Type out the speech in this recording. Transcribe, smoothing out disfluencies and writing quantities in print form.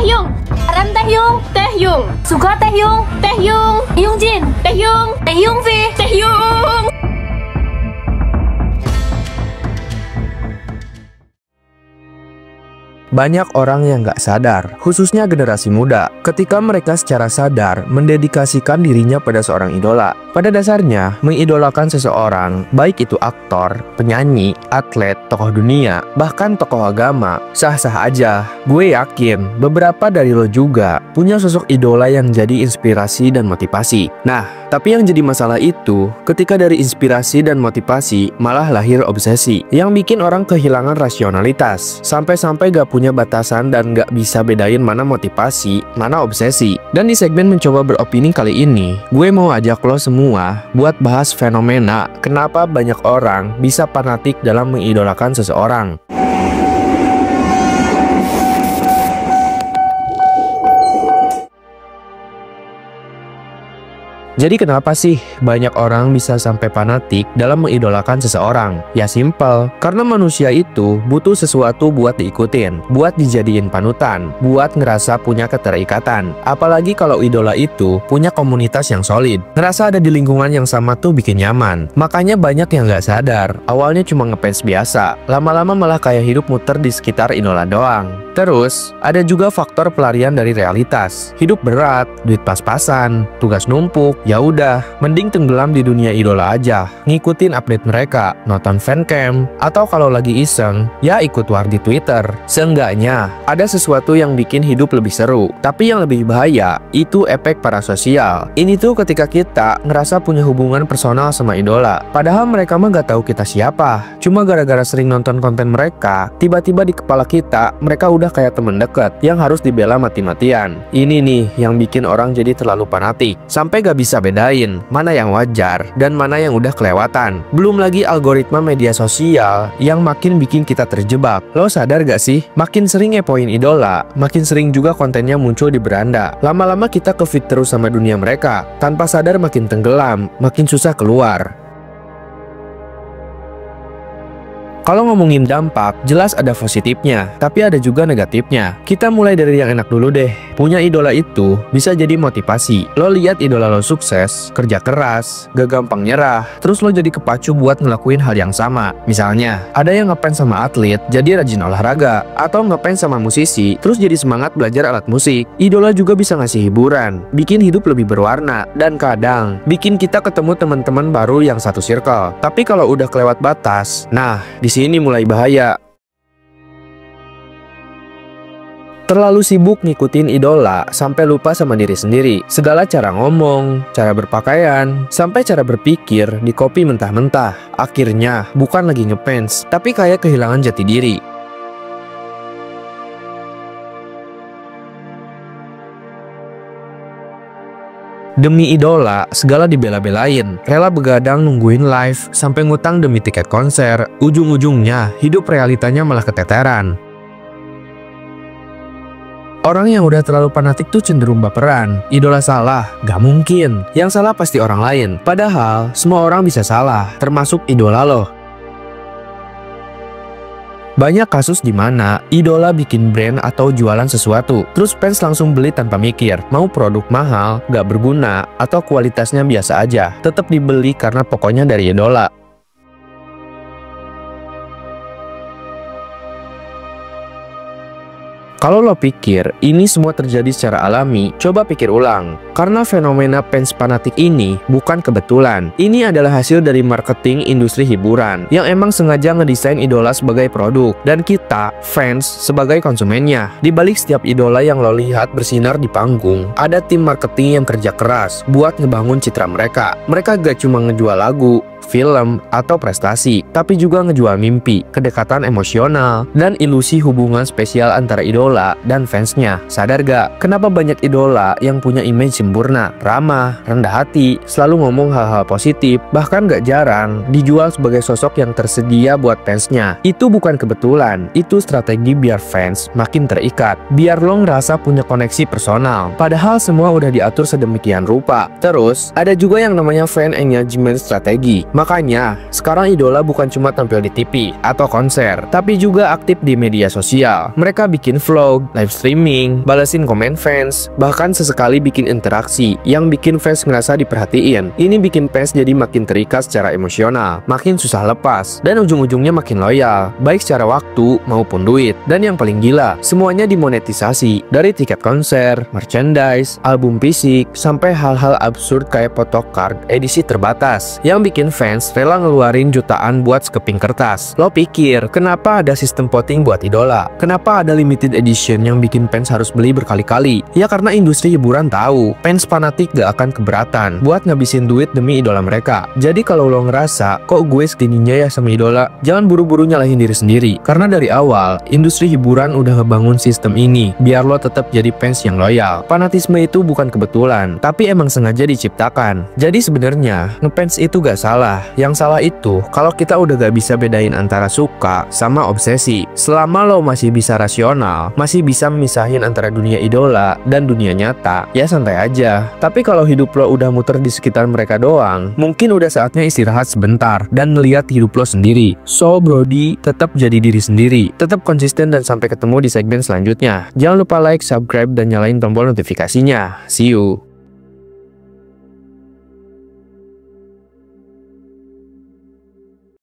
Taehyung. Rem Taehyung. Taehyung. Suka Taehyung. Taehyung. Hyunjin. Taehyung. Taehyungvi. Taehyung. Banyak orang yang nggak sadar, khususnya generasi muda, ketika mereka secara sadar mendedikasikan dirinya pada seorang idola. Pada dasarnya, mengidolakan seseorang, baik itu aktor, penyanyi, atlet, tokoh dunia, bahkan tokoh agama, sah-sah aja. Gue yakin, beberapa dari lo juga punya sosok idola yang jadi inspirasi dan motivasi. Nah, tapi yang jadi masalah itu, ketika dari inspirasi dan motivasi, malah lahir obsesi, yang bikin orang kehilangan rasionalitas, sampai-sampai gak punya batasan dan gak bisa bedain mana motivasi, mana obsesi. Dan di segmen mencoba beropini kali ini, gue mau ajak lo semua buat bahas fenomena kenapa banyak orang bisa fanatik dalam mengidolakan seseorang. Jadi kenapa sih banyak orang bisa sampai fanatik dalam mengidolakan seseorang? Ya simple, karena manusia itu butuh sesuatu buat diikutin, buat dijadiin panutan, buat ngerasa punya keterikatan. Apalagi kalau idola itu punya komunitas yang solid. Ngerasa ada di lingkungan yang sama tuh bikin nyaman. Makanya banyak yang nggak sadar, awalnya cuma ngefans biasa, lama-lama malah kayak hidup muter di sekitar idola doang. Terus, ada juga faktor pelarian dari realitas. Hidup berat, duit pas-pasan, tugas numpuk. Ya udah, mending tenggelam di dunia idola aja, ngikutin update mereka, nonton fancam, atau kalau lagi iseng, ya ikut war di Twitter. Seenggaknya, ada sesuatu yang bikin hidup lebih seru. Tapi yang lebih bahaya, itu efek parasosial. Ini tuh ketika kita ngerasa punya hubungan personal sama idola. Padahal mereka mah gak tahu kita siapa. Cuma gara-gara sering nonton konten mereka, tiba-tiba di kepala kita, mereka udah kayak temen deket yang harus dibela mati-matian. Ini nih yang bikin orang jadi terlalu fanatik, sampai gak bisa bedain mana yang wajar dan mana yang udah kelewatan. Belum lagi algoritma media sosial yang makin bikin kita terjebak. Lo sadar gak sih? Makin sering ngepoin idola, makin sering juga kontennya muncul di beranda. Lama-lama kita kefit terus sama dunia mereka. Tanpa sadar makin tenggelam, makin susah keluar. Kalau ngomongin dampak, jelas ada positifnya, tapi ada juga negatifnya. Kita mulai dari yang enak dulu deh. Punya idola itu bisa jadi motivasi. Lo lihat idola lo sukses, kerja keras, gak gampang nyerah, terus lo jadi kepacu buat ngelakuin hal yang sama. Misalnya, ada yang ngefans sama atlet, jadi rajin olahraga, atau ngefans sama musisi, terus jadi semangat belajar alat musik. Idola juga bisa ngasih hiburan, bikin hidup lebih berwarna, dan kadang bikin kita ketemu teman-teman baru yang satu circle. Tapi kalau udah kelewat batas, nah, di sini mulai bahaya. Terlalu sibuk ngikutin idola sampai lupa sama diri sendiri. Segala cara ngomong, cara berpakaian, sampai cara berpikir di copy mentah-mentah. Akhirnya bukan lagi ngefans, tapi kayak kehilangan jati diri. Demi idola, segala dibela-belain, rela begadang nungguin live, sampai ngutang demi tiket konser. Ujung-ujungnya, hidup realitanya malah keteteran. Orang yang udah terlalu fanatik tuh cenderung baperan. Idola salah? Gak mungkin. Yang salah pasti orang lain. Padahal, semua orang bisa salah, termasuk idola loh. Banyak kasus di mana idola bikin brand atau jualan sesuatu, terus fans langsung beli tanpa mikir. Mau produk mahal, gak berguna, atau kualitasnya biasa aja, tetap dibeli karena pokoknya dari idola. Kalau lo pikir ini semua terjadi secara alami, coba pikir ulang. Karena fenomena fans fanatik ini bukan kebetulan. Ini adalah hasil dari marketing industri hiburan yang emang sengaja ngedesain idola sebagai produk dan kita, fans, sebagai konsumennya. Di balik setiap idola yang lo lihat bersinar di panggung, ada tim marketing yang kerja keras buat ngebangun citra mereka. Mereka gak cuma ngejual lagu, film, atau prestasi, tapi juga ngejual mimpi, kedekatan emosional, dan ilusi hubungan spesial antara idola dan fansnya. Sadar gak? Kenapa banyak idola yang punya image sempurna, ramah, rendah hati, selalu ngomong hal-hal positif, bahkan gak jarang dijual sebagai sosok yang tersedia buat fansnya. Itu bukan kebetulan, itu strategi biar fans makin terikat, biar lo ngerasa punya koneksi personal, padahal semua udah diatur sedemikian rupa. Terus, ada juga yang namanya fan engagement strategi. Makanya, sekarang idola bukan cuma tampil di TV atau konser, tapi juga aktif di media sosial. Mereka bikin vlog, vlog, live streaming, balesin komen fans, bahkan sesekali bikin interaksi yang bikin fans ngerasa diperhatiin. Ini bikin fans jadi makin terikat secara emosional, makin susah lepas, dan ujung-ujungnya makin loyal, baik secara waktu maupun duit. Dan yang paling gila, semuanya dimonetisasi, dari tiket konser, merchandise, album fisik, sampai hal-hal absurd kayak photocard edisi terbatas, yang bikin fans rela ngeluarin jutaan buat sekeping kertas. Lo pikir, kenapa ada sistem voting buat idola? Kenapa ada limited edition yang bikin fans harus beli berkali-kali? Ya karena industri hiburan tahu, fans fanatik gak akan keberatan buat ngabisin duit demi idola mereka. Jadi kalau lo ngerasa, kok gue segininya ya sama idola, jangan buru-buru nyalahin diri sendiri. Karena dari awal, industri hiburan udah ngebangun sistem ini, biar lo tetap jadi fans yang loyal. Fanatisme itu bukan kebetulan, tapi emang sengaja diciptakan. Jadi sebenarnya, ngefans itu gak salah. Yang salah itu, kalau kita udah gak bisa bedain antara suka sama obsesi. Selama lo masih bisa rasional, masih bisa memisahin antara dunia idola dan dunia nyata, ya santai aja. Tapi kalau hidup lo udah muter di sekitar mereka doang, mungkin udah saatnya istirahat sebentar dan melihat hidup lo sendiri. So Brody, tetap jadi diri sendiri, tetap konsisten, dan sampai ketemu di segmen selanjutnya. Jangan lupa like, subscribe, dan nyalain tombol notifikasinya. See you.